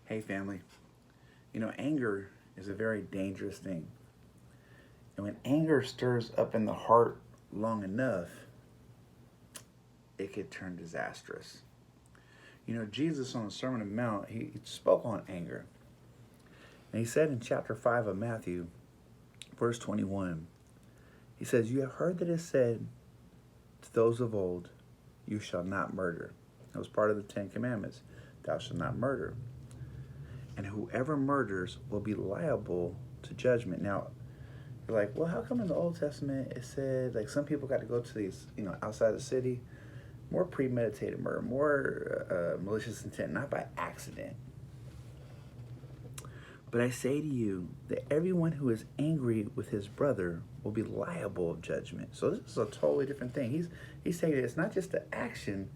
Hey, family. Anger is a very dangerous thing. And when anger stirs up in the heart long enough, it could turn disastrous. Jesus on the Sermon on the Mount, he spoke on anger. And he said in chapter 5 of Matthew, verse 21, he says, "You have heard that it said to those of old, you shall not murder." That was part of the Ten Commandments. Thou shalt not murder. And whoever murders will be liable to judgment. Now, you're like, well, how come in the Old Testament it said, like, some people got to go to these, outside the city? More premeditated murder, more malicious intent, not by accident. But I say to you that everyone who is angry with his brother will be liable of judgment. So this is a totally different thing. He's saying it's not just the action,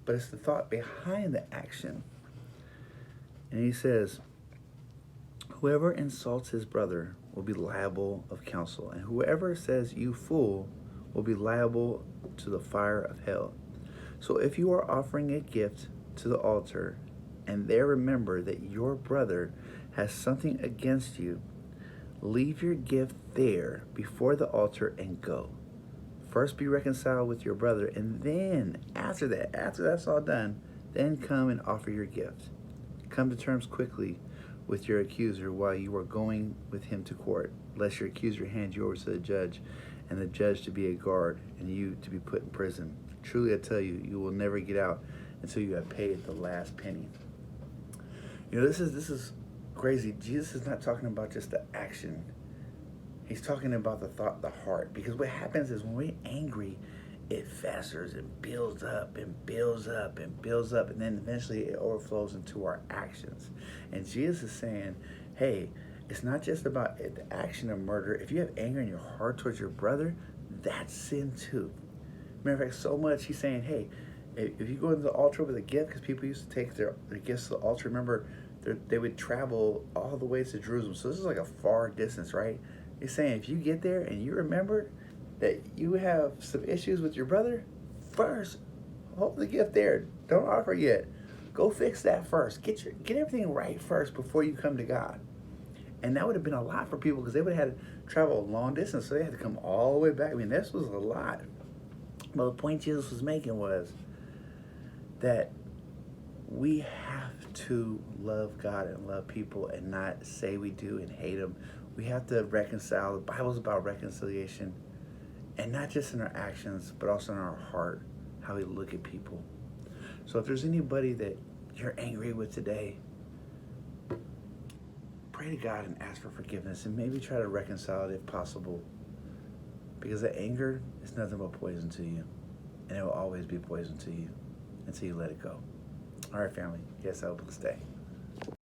but it's the thought behind the action. And he says, whoever insults his brother will be liable of counsel, and whoever says you fool will be liable to the fire of hell. So if you are offering a gift to the altar, and there remember that your brother has something against you, leave your gift there before the altar and go. First be reconciled with your brother, and then after that's all done, then come and offer your gift. Come to terms quickly with your accuser while you are going with him to court, lest your accuser hand you over to the judge, and the judge to be a guard, and you to be put in prison. Truly I tell you, you will never get out until you have paid the last penny. This is crazy. Jesus is not talking about just the action. He's talking about the thought, the heart. Because what happens is when we're angry, it festers and builds up and builds up and builds up, and then eventually it overflows into our actions. And Jesus is saying, hey, it's not just about the action of murder. If you have anger in your heart towards your brother, that's sin too. Matter of fact, so much he's saying, hey, if you go to the altar with a gift, because people used to take their gifts to the altar, remember, they would travel all the way to Jerusalem. So this is like a far distance, right? He's saying if you get there and you remember that you have some issues with your brother, first, hold the gift there. Don't offer yet. Go fix that first. Get everything right first before you come to God. And that would have been a lot for people because they would have had to travel a long distance, so they had to come all the way back. I mean, this was a lot. But the point Jesus was making was that we have to love God and love people and not say we do and hate them. We have to reconcile. The Bible's about reconciliation. And not just in our actions, but also in our heart, how we look at people. So if there's anybody that you're angry with today, pray to God and ask for forgiveness and maybe try to reconcile it if possible. Because the anger is nothing but poison to you. And it will always be poison to you until you let it go. All right, family. Yes, I hope you'll stay.